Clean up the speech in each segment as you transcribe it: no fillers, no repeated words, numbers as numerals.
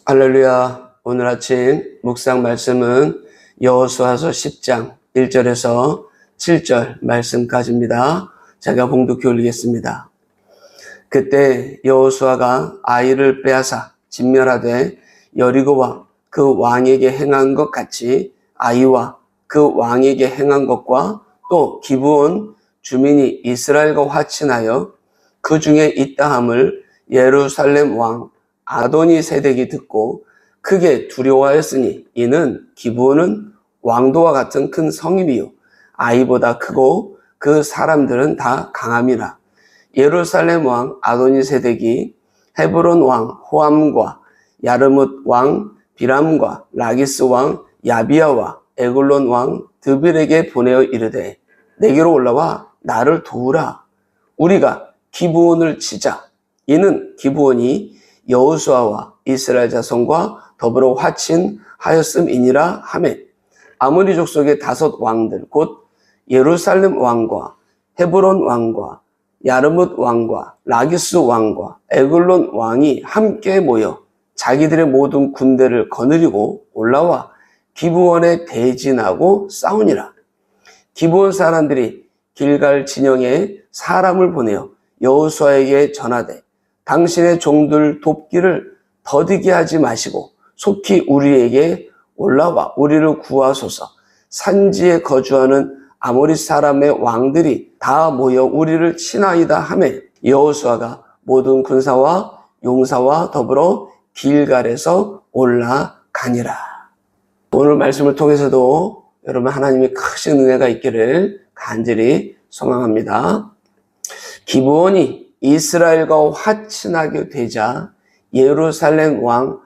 할렐루야. 오늘 아침 묵상 말씀은 여호수아서 10장 1절에서 7절 말씀까지입니다. 제가 봉독해 올리겠습니다. 그때 여호수아가 아이를 빼앗아 진멸하되 여리고와 그 왕에게 행한 것 같이 아이와 그 왕에게 행한 것과 또 기브온 주민이 이스라엘과 화친하여 그 중에 있다함을 예루살렘 왕 아도니세덱이 듣고 크게 두려워하였으니 이는 기브온은 왕도와 같은 큰 성임이요 아이보다 크고 그 사람들은 다 강함이라. 예루살렘 왕 아도니세덱이 헤브론 왕 호암과 야르뭇 왕 비람과 라기스 왕 야비야와 에글론 왕 드빌에게 보내어 이르되 내게로 올라와 나를 도우라. 우리가 기브온을 치자. 이는 기브온이 여호수아와 이스라엘 자손과 더불어 화친하였음이니라 하매 아모리 족속의 5 왕들 곧 예루살렘 왕과 헤브론 왕과 야르뭇 왕과 라기스 왕과 에글론 왕이 함께 모여 자기들의 모든 군대를 거느리고 올라와 기브온에 대진하고 싸우니라. 기브온 사람들이 길갈 진영에 사람을 보내어 여호수아에게 전하되 당신의 종들 돕기를 더디게 하지 마시고 속히 우리에게 올라와 우리를 구하소서. 산지에 거주하는 아모리 사람의 왕들이 다 모여 우리를 치나이다 하매 여호수아가 모든 군사와 용사와 더불어 길갈에서 올라가니라. 오늘 말씀을 통해서도 여러분 하나님의 크신 은혜가 있기를 간절히 소망합니다. 기브온이 이스라엘과 화친하게 되자 예루살렘 왕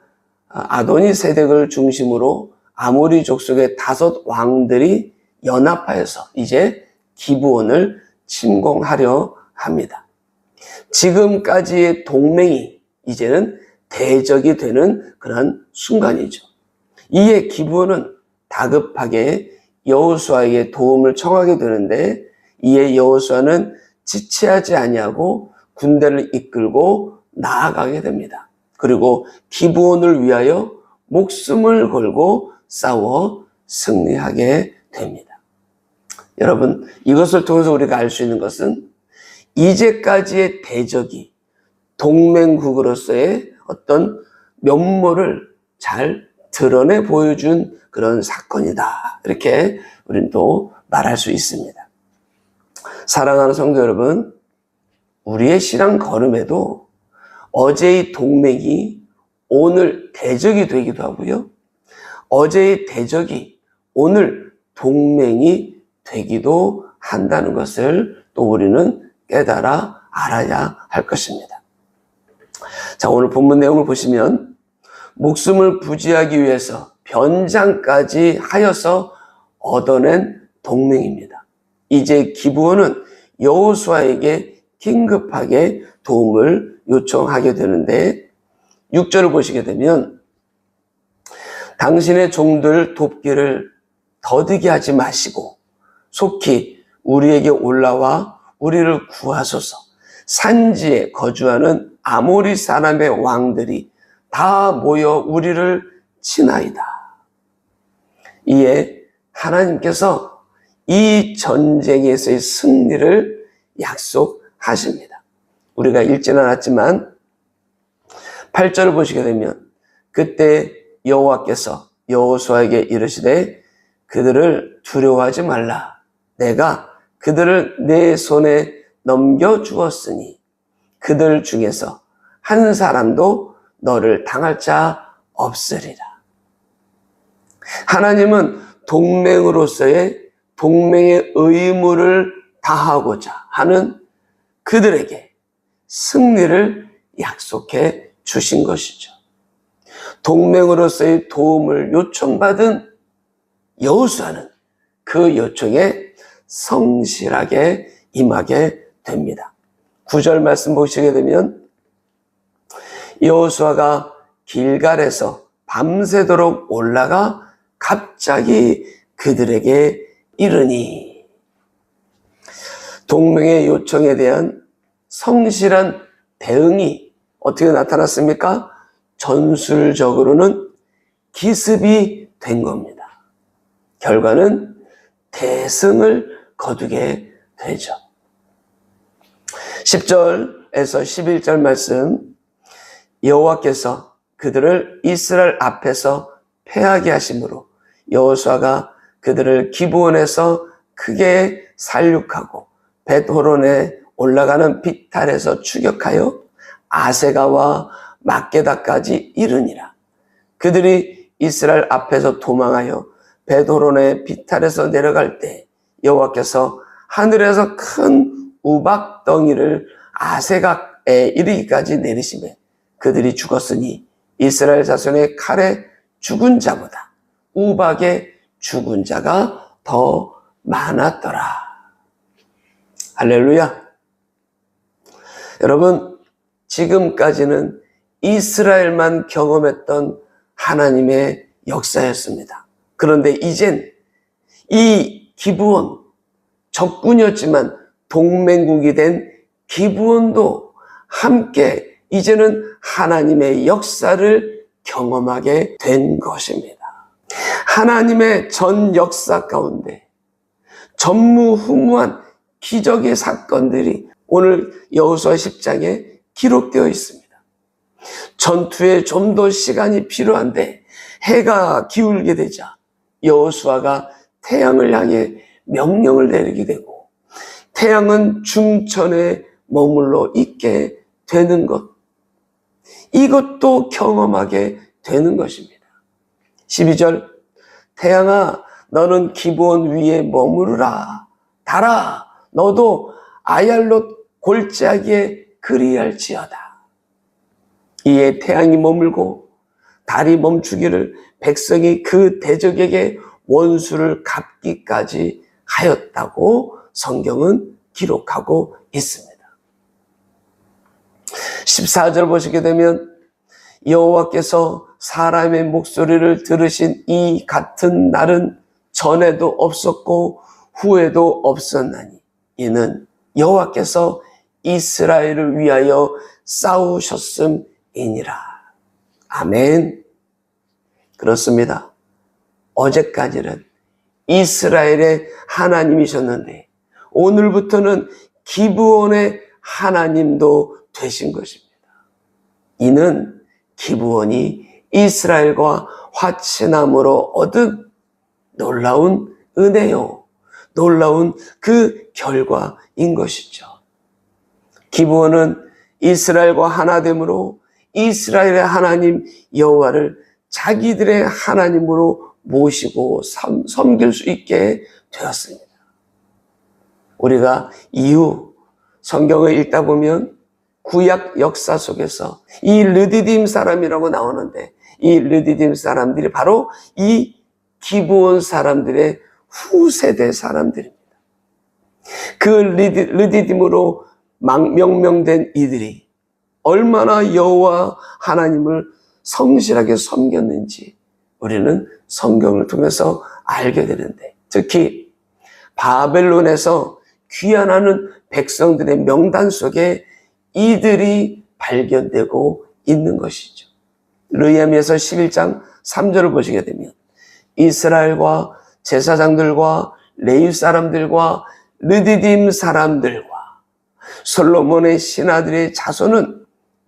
아도니세덱을 중심으로 아모리 족속의 5 왕들이 연합하여서 이제 기브온을 침공하려 합니다. 지금까지의 동맹이 이제는 대적이 되는 그런 순간이죠. 이에 기브온은 다급하게 여호수아에게 도움을 청하게 되는데 이에 여호수아는 지체하지 아니하고 군대를 이끌고 나아가게 됩니다. 그리고 기브온을 위하여 목숨을 걸고 싸워 승리하게 됩니다. 여러분, 이것을 통해서 우리가 알 수 있는 것은 이제까지의 대적이 동맹국으로서의 어떤 면모를 잘 드러내 보여준 그런 사건이다. 이렇게 우리는 또 말할 수 있습니다. 사랑하는 성도 여러분, 우리의 신앙 걸음에도 어제의 동맹이 오늘 대적이 되기도 하고요. 어제의 대적이 오늘 동맹이 되기도 한다는 것을 또 우리는 깨달아 알아야 할 것입니다. 자, 오늘 본문 내용을 보시면 목숨을 부지하기 위해서 변장까지 하여서 얻어낸 동맹입니다. 이제 기브온은 여호수아에게 긴급하게 도움을 요청하게 되는데 6절을 보시게 되면 당신의 종들 돕기를 더디게 하지 마시고 속히 우리에게 올라와 우리를 구하소서. 산지에 거주하는 아모리 사람의 왕들이 다 모여 우리를 치나이다. 이에 하나님께서 이 전쟁에서의 승리를 약속하십니다. 우리가 읽지는 않았지만 8절을 보시게 되면 그때 여호와께서 여호수아에게 이르시되 그들을 두려워하지 말라. 내가 그들을 내 손에 넘겨주었으니 그들 중에서 한 사람도 너를 당할 자 없으리라. 하나님은 동맹으로서의 동맹의 의무를 다하고자 하는 그들에게 승리를 약속해 주신 것이죠. 동맹으로서의 도움을 요청받은 여호수아는 그 요청에 성실하게 임하게 됩니다. 9절 말씀 보시게 되면 여호수아가 길갈에서 밤새도록 올라가 갑자기 그들에게 이르니, 동맹의 요청에 대한 성실한 대응이 어떻게 나타났습니까? 전술적으로는 기습이 된 겁니다. 결과는 대승을 거두게 되죠. 10절에서 11절 말씀, 여호와께서 그들을 이스라엘 앞에서 패하게 하심으로 여호수아가 그들을 기브온에서 크게 살육하고 벳호론에 올라가는 비탈에서 추격하여 아세가와 막게다까지 이르니라. 그들이 이스라엘 앞에서 도망하여 벳호론의 비탈에서 내려갈 때 여호와께서 하늘에서 큰 우박덩이를 아세각에 이르기까지 내리시매 그들이 죽었으니 이스라엘 자손의 칼에 죽은 자보다 우박에 죽은 자가 더 많았더라. 할렐루야. 여러분, 지금까지는 이스라엘만 경험했던 하나님의 역사였습니다. 그런데 이젠 이 기브온, 적군이었지만 동맹국이 된 기브온도 함께 이제는 하나님의 역사를 경험하게 된 것입니다. 하나님의 전 역사 가운데 전무후무한 기적의 사건들이 오늘 여호수아 10장에 기록되어 있습니다. 전투에 좀 더 시간이 필요한데 해가 기울게 되자 여호수아가 태양을 향해 명령을 내리게 되고 태양은 중천에 머물러 있게 되는 것, 이것도 경험하게 되는 것입니다. 12절, 태양아 너는 기브온 위에 머무르라. 달아 너도 아얄롯 골짜기에 그리할지어다. 이에 태양이 머물고 달이 멈추기를 백성이 그 대적에게 원수를 갚기까지 하였다고 성경은 기록하고 있습니다. 14절 보시게 되면 여호와께서 사람의 목소리를 들으신 이 같은 날은 전에도 없었고 후에도 없었나니 이는 여호와께서 이스라엘을 위하여 싸우셨음이니라. 아멘. 그렇습니다. 어제까지는 이스라엘의 하나님이셨는데 오늘부터는 기브온의 하나님도 되신 것입니다. 이는 기브온이 이스라엘과 화친함으로 얻은 놀라운 은혜요, 놀라운 그 결과인 것이죠. 기브온은 이스라엘과 하나됨으로 이스라엘의 하나님 여호와를 자기들의 하나님으로 모시고 섬길 수 있게 되었습니다. 우리가 이후 성경을 읽다 보면 구약 역사 속에서 이 르디딤 사람이라고 나오는데 이 르디딤 사람들이 바로 이 기브온 사람들의 후세대 사람들입니다. 그 르디딤으로 명명된 이들이 얼마나 여호와 하나님을 성실하게 섬겼는지 우리는 성경을 통해서 알게 되는데, 특히 바벨론에서 귀환하는 백성들의 명단 속에 이들이 발견되고 있는 것이죠. 느헤미야서 11장 3절을 보시게 되면 이스라엘과 제사장들과 레위 사람들과 르디딤 사람들과 솔로몬의 신하들의 자손은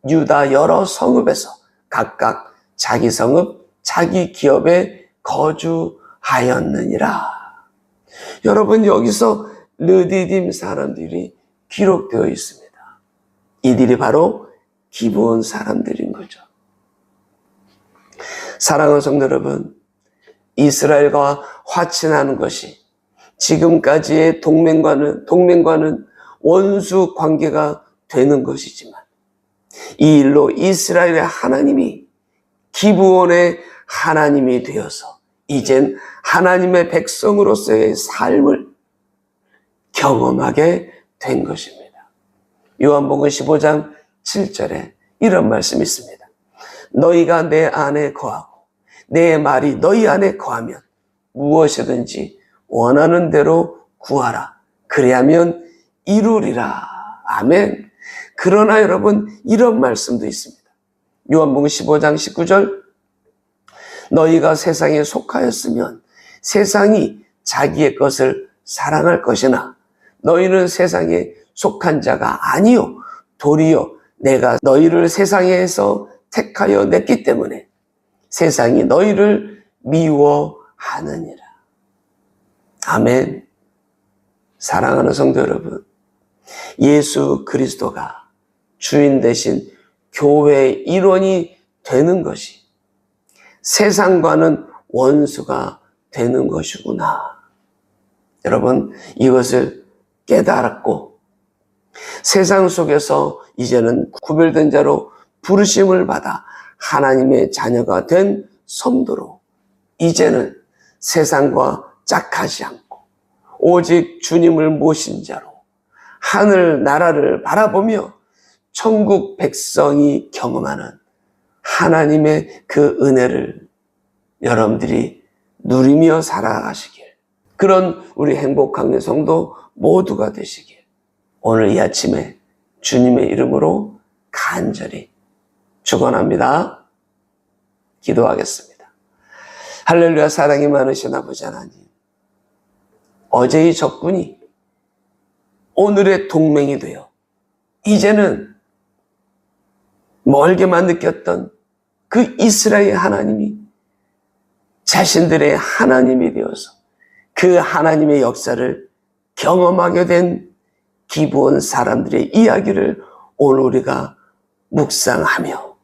유다 여러 성읍에서 각각 자기 성읍, 자기 기업에 거주하였느니라. 여러분, 여기서 르디딤 사람들이 기록되어 있습니다. 이들이 바로 기브온 사람들인 거죠. 사랑하는 성도 여러분, 이스라엘과 화친하는 것이 지금까지의 동맹과는 원수 관계가 되는 것이지만 이 일로 이스라엘의 하나님이 기브온의 하나님이 되어서 이젠 하나님의 백성으로서의 삶을 경험하게 된 것입니다. 요한복음 15장 7절에 이런 말씀이 있습니다. 너희가 내 안에 거하고 내 말이 너희 안에 거하면 무엇이든지 원하는 대로 구하라. 그리하면 이루리라. 아멘. 그러나 여러분, 이런 말씀도 있습니다. 요한복음 15장 19절 너희가 세상에 속하였으면 세상이 자기의 것을 사랑할 것이나 너희는 세상에 속한 자가 아니요 도리어 내가 너희를 세상에서 택하여 냈기 때문에 세상이 너희를 미워하느니라. 아멘. 사랑하는 성도 여러분, 예수 그리스도가 주인 되신 교회의 일원이 되는 것이 세상과는 원수가 되는 것이구나. 여러분, 이것을 깨달았고 세상 속에서 이제는 구별된 자로 부르심을 받아 하나님의 자녀가 된 성도로 이제는 세상과 짝하지 않고 오직 주님을 모신 자로 하늘 나라를 바라보며 천국 백성이 경험하는 하나님의 그 은혜를 여러분들이 누리며 살아가시길, 그런 우리 행복한 성도 모두가 되시길 오늘 이 아침에 주님의 이름으로 간절히 축원합니다. 기도하겠습니다. 할렐루야. 사랑이 많으신 아버지 하나님, 어제의 적군이 오늘의 동맹이 되어 이제는 멀게만 느꼈던 그 이스라엘 하나님이 자신들의 하나님이 되어서 그 하나님의 역사를 경험하게 된 기브온 사람들의 이야기를 오늘 우리가 묵상하며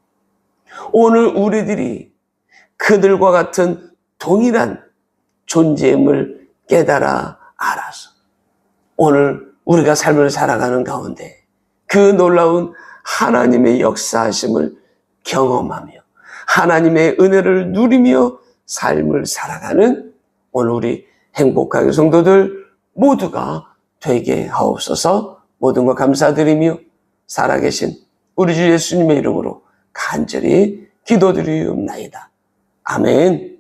오늘 우리들이 그들과 같은 동일한 존재임을 깨달아 알아서 오늘 우리가 삶을 살아가는 가운데 그 놀라운 하나님의 역사하심을 경험하며 하나님의 은혜를 누리며 삶을 살아가는 오늘 우리 행복하게 성도들 모두가 되게 하옵소서. 모든 것 감사드리며 살아계신 우리 주 예수님의 이름으로 간절히 기도드리옵나이다. 아멘.